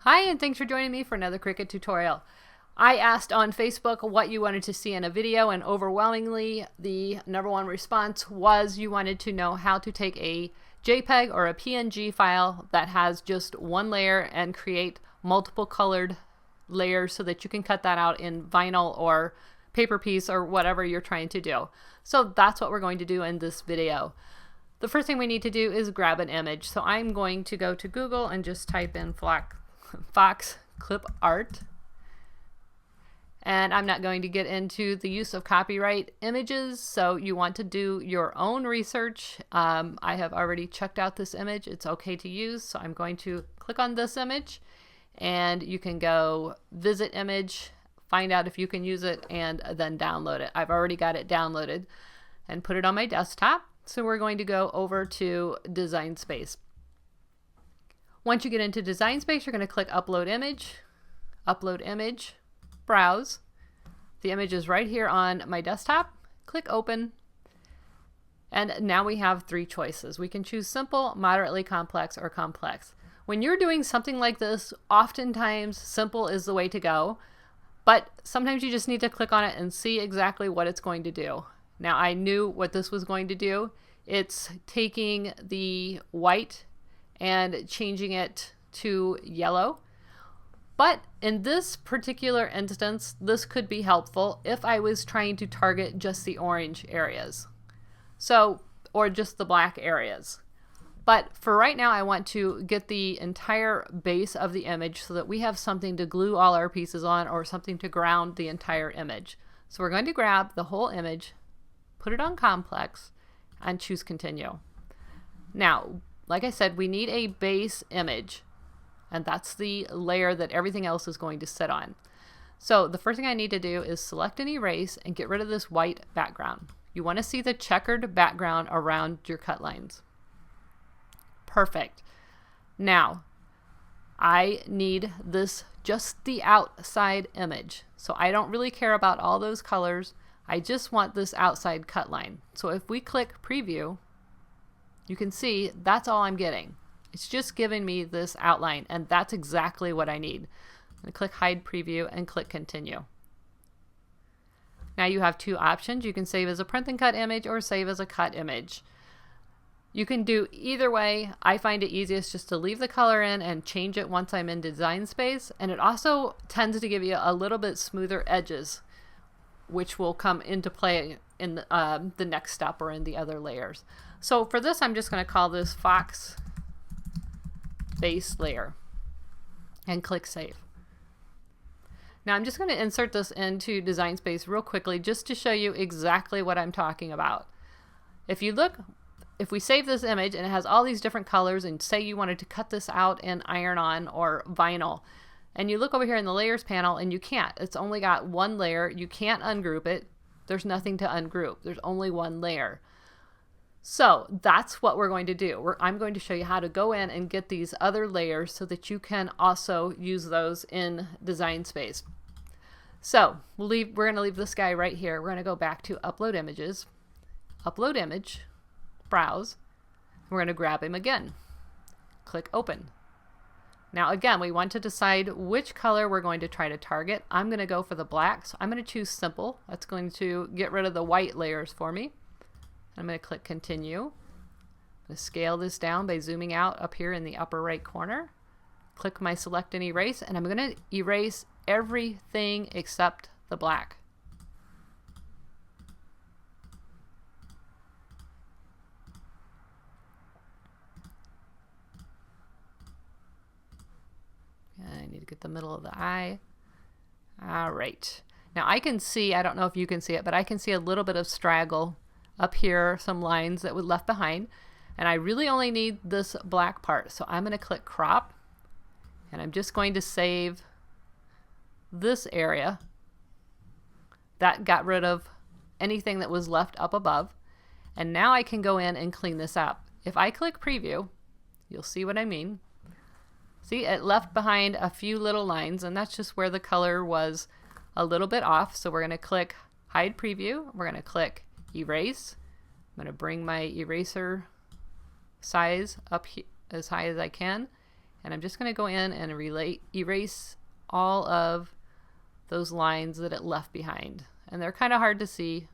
Hi, and thanks for joining me for another Cricut tutorial. I asked on Facebook what you wanted to see in a video, and overwhelmingly the #1 response was you wanted to know how to take a JPEG or a PNG file that has just one layer and create multiple colored layers so that you can cut that out in vinyl or paper piece or whatever you're trying to do. So that's what we're going to do in this video. The first thing we need to do is grab an image. So I'm going to go to Google and just type in Fox clip art, and I'm not going to get into the use of copyright images, so you want to do your own research. I have already checked out this image. It's okay to use, so I'm going to click on this image, and you can go visit image, find out if you can use it, and then download it. I've already got it downloaded and put it on my desktop, so we're going to go over to Design Space. Once you get into Design Space, you're going to click Upload Image, Browse. The image is right here on my desktop. Click Open. And now we have three choices. We can choose simple, moderately complex, or complex. When you're doing something like this, oftentimes simple is the way to go, but sometimes you just need to click on it and see exactly what it's going to do. Now I knew what this was going to do. It's taking the white and changing it to yellow. But in this particular instance, this could be helpful if I was trying to target just the orange areas. Or just the black areas. But for right now, I want to get the entire base of the image so that we have something to glue all our pieces on or something to ground the entire image. So we're going to grab the whole image, put it on complex, and choose continue. Now, like I said, we need a base image, and that's the layer that everything else is going to sit on. So the first thing I need to do is select and erase and get rid of this white background. You want to see the checkered background around your cut lines. Perfect. Now, I need this, just the outside image. So I don't really care about all those colors. I just want this outside cut line. So if we click Preview, you can see that's all I'm getting. It's just giving me this outline, and that's exactly what I need. I'm going to click Hide Preview and click Continue. Now you have two options. You can save as a print and cut image or save as a cut image. You can do either way. I find it easiest just to leave the color in and change it once I'm in Design Space, and it also tends to give you a little bit smoother edges, which will come into play in the next step or in the other layers. So for this, I'm just going to call this Fox Base Layer and click Save. Now I'm just going to insert this into Design Space real quickly just to show you exactly what I'm talking about. If you look, if we save this image and it has all these different colors, and say you wanted to cut this out in iron-on or vinyl, and you look over here in the layers panel and you can't. It's only got one layer. You can't ungroup it. There's nothing to ungroup. There's only one layer. So that's what we're going to do. I'm going to show you how to go in and get these other layers so that you can also use those in Design Space. So we're going to leave this guy right here. We're going to go back to Upload Images, Upload Image, Browse. We're going to grab him again. Click Open. Now again, we want to decide which color we're going to try to target. I'm going to go for the black, so I'm going to choose Simple. That's going to get rid of the white layers for me. I'm going to click Continue. I'm going to scale this down by zooming out up here in the upper right corner. Click my Select and Erase, and I'm going to erase everything except the black. I need to get the middle of the eye. All right. Now I can see, I don't know if you can see it, but I can see a little bit of straggle up here, some lines that were left behind, and I really only need this black part. So I'm going to click Crop, and I'm just going to save this area. That got rid of anything that was left up above, and now I can go in and clean this up. If I click Preview, you'll see what I mean. See, it left behind a few little lines, and that's just where the color was a little bit off. So we're going to click Hide Preview. We're going to click Erase. I'm going to bring my eraser size up as high as I can, And I'm just going to go in and erase all of those lines that it left behind. And they're kind of hard to see.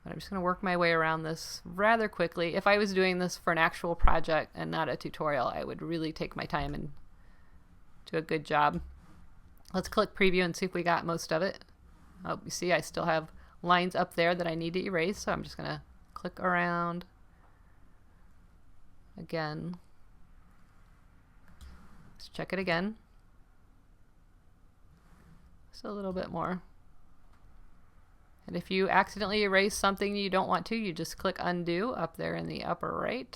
But I'm just going to work my way around this rather quickly. If I was doing this for an actual project and not a tutorial, I would really take my time and do a good job. Let's click preview and see if we got most of it. Oh, you see I still have lines up there that I need to erase, so I'm just going to click around again. Let's check it again. Just a little bit more. And if you accidentally erase something you don't want to, you just click undo up there in the upper right.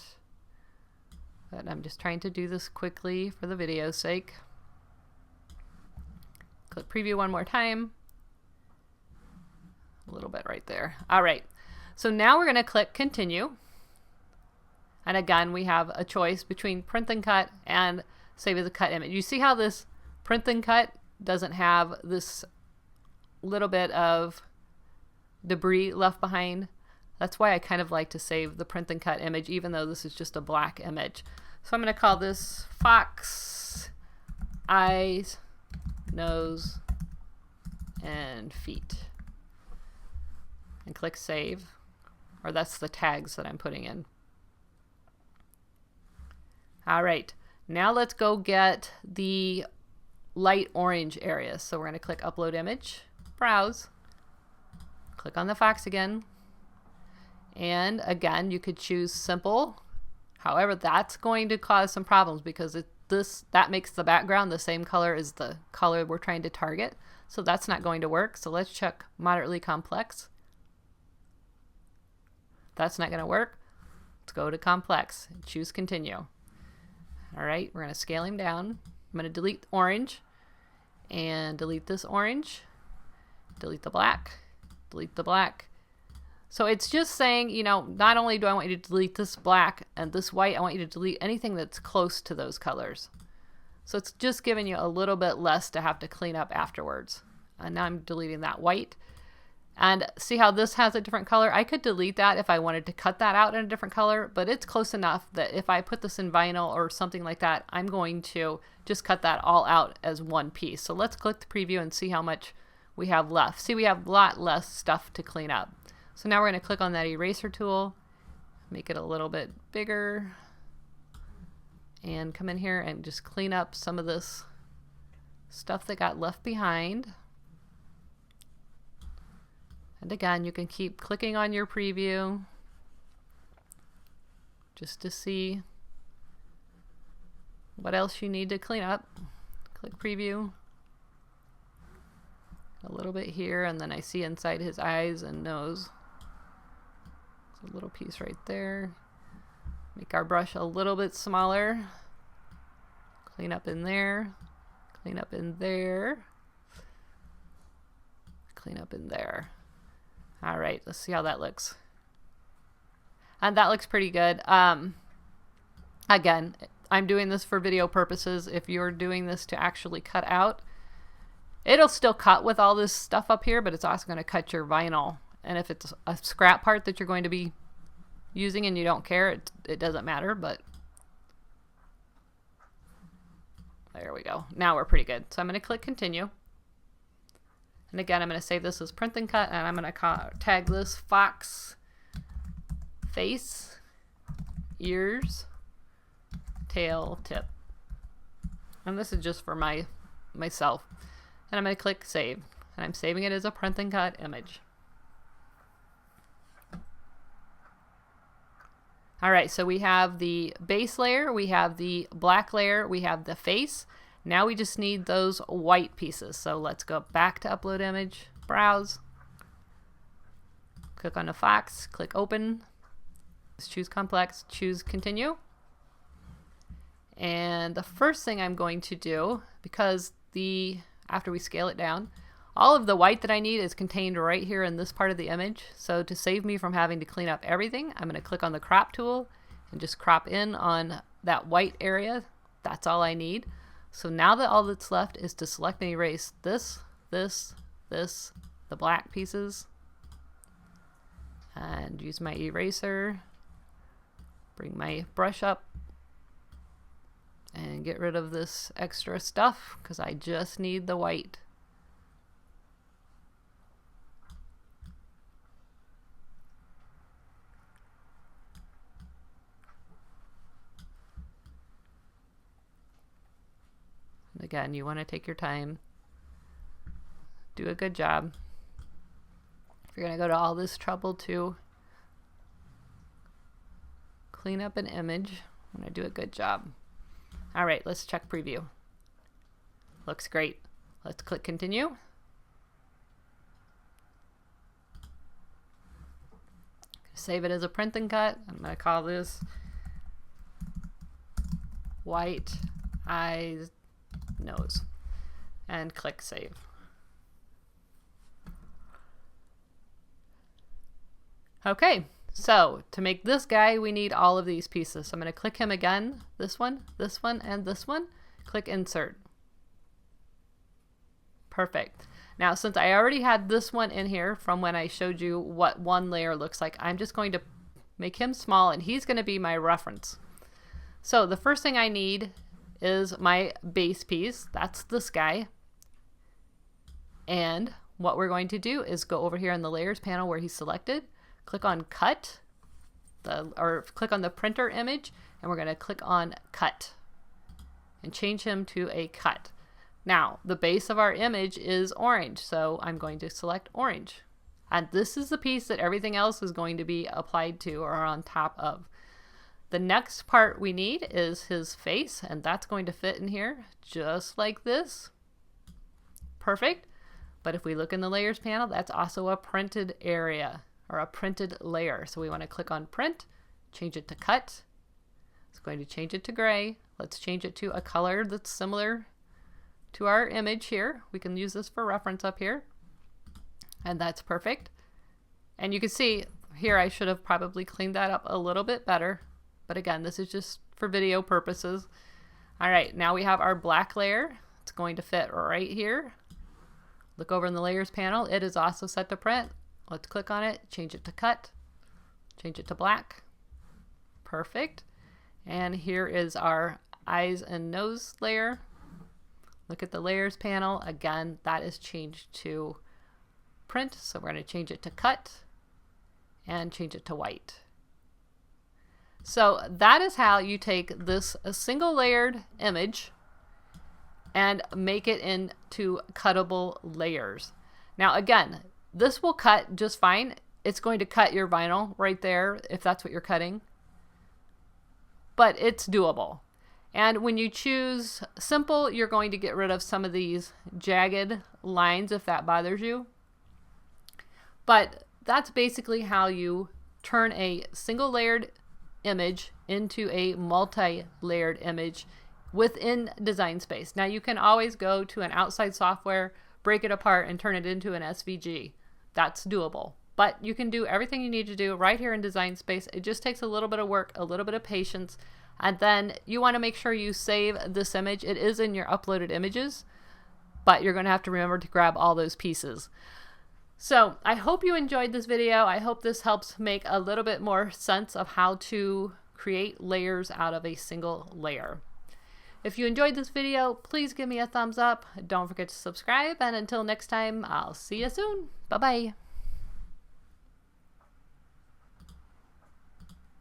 But I'm just trying to do this quickly for the video's sake. Click preview one more time. A little bit right there. All right. So now we're going to click continue. And again, we have a choice between print and cut and save as a cut image. You see how this print and cut doesn't have this little bit of debris left behind? That's why I kind of like to save the print and cut image, even though this is just a black image. So I'm going to call this fox, eyes, nose, and feet. And click save. Or that's the tags that I'm putting in. All right, now let's go get the light orange area. So we're going to click upload image, browse, click on the fox again. And again, you could choose simple. However, that's going to cause some problems because that makes the background the same color as the color we're trying to target. So that's not going to work. So let's check moderately complex. That's not going to work. Let's go to complex and choose continue. All right, we're going to scale him down. I'm going to delete orange and delete this orange, delete the black, delete the black. So it's just saying, you know, not only do I want you to delete this black and this white, I want you to delete anything that's close to those colors. So it's just giving you a little bit less to have to clean up afterwards. And now I'm deleting that white. And see how this has a different color? I could delete that if I wanted to cut that out in a different color, but it's close enough that if I put this in vinyl or something like that, I'm going to just cut that all out as one piece. So let's click the preview and see how much we have left. See, we have a lot less stuff to clean up. So now we're going to click on that eraser tool, make it a little bit bigger, and come in here and just clean up some of this stuff that got left behind. And again, you can keep clicking on your preview just to see what else you need to clean up. Click preview. A little bit here, and then I see inside his eyes and nose. There's a little piece right there. Make our brush a little bit smaller. Clean up in there. Clean up in there. Clean up in there. All right, let's see how that looks. And that looks pretty good. Again, I'm doing this for video purposes. If you're doing this to actually cut out, it'll still cut with all this stuff up here, but it's also going to cut your vinyl. And if it's a scrap part that you're going to be using and you don't care, it doesn't matter, but there we go. Now we're pretty good. So I'm going to click continue. And again, I'm going to save this as print and cut, and I'm going to tag this fox, face, ears, tail, tip. And this is just for myself. And I'm going to click save. And I'm saving it as a print and cut image. All right, so we have the base layer, we have the black layer, we have the face. Now we just need those white pieces. So let's go back to upload image, browse, click on the fox, click open, let's choose complex, choose continue. And the first thing I'm going to do, because after we scale it down, all of the white that I need is contained right here in this part of the image. So to save me from having to clean up everything, I'm going to click on the crop tool and just crop in on that white area. That's all I need. So now that all that's left is to select and erase this, the black pieces, and use my eraser, bring my brush up and get rid of this extra stuff because I just need the white. And again, you want to take your time, do a good job. If you're going to go to all this trouble to clean up an image, I'm going to do a good job. All right, let's check preview. Looks great. Let's click continue. Save it as a print and cut. I'm going to call this white eyes nose and click save. Okay, so to make this guy, we need all of these pieces. So I'm going to click him again, this one, and this one. Click insert. Perfect. Now, since I already had this one in here from when I showed you what one layer looks like, I'm just going to make him small, and he's going to be my reference. So the first thing I need is my base piece. That's this guy. And what we're going to do is go over here in the layers panel where he's selected, click on cut, or click on the printer image, and we're going to click on cut and change him to a cut. Now, the base of our image is orange, so I'm going to select orange. And this is the piece that everything else is going to be applied to or on top of. The next part we need is his face, and that's going to fit in here just like this. Perfect. But if we look in the layers panel, that's also a printed area or a printed layer. So we want to click on print, change it to cut. It's going to change it to gray. Let's change it to a color that's similar to our image here. We can use this for reference up here. And that's perfect. And you can see here I should have probably cleaned that up a little bit better. But again, this is just for video purposes. All right, now we have our black layer. It's going to fit right here. Look over in the layers panel. It is also set to print. Let's click on it, change it to cut, change it to black. Perfect. And here is our eyes and nose layer. Look at the layers panel. Again, that is changed to print. So we're going to change it to cut and change it to white. So that is how you take this single layered image and make it into cuttable layers. Now again, this will cut just fine. It's going to cut your vinyl right there if that's what you're cutting. But it's doable. And when you choose simple, you're going to get rid of some of these jagged lines if that bothers you. But that's basically how you turn a single layered image into a multi-layered image within Design Space. Now you can always go to an outside software, break it apart, and turn it into an SVG. That's doable. But you can do everything you need to do right here in Design Space. It just takes a little bit of work, a little bit of patience, and then you want to make sure you save this image. It is in your uploaded images, but you're going to have to remember to grab all those pieces. So I hope you enjoyed this video. I hope this helps make a little bit more sense of how to create layers out of a single layer. If you enjoyed this video, please give me a thumbs up. Don't forget to subscribe, and until next time, I'll see you soon. Bye-bye.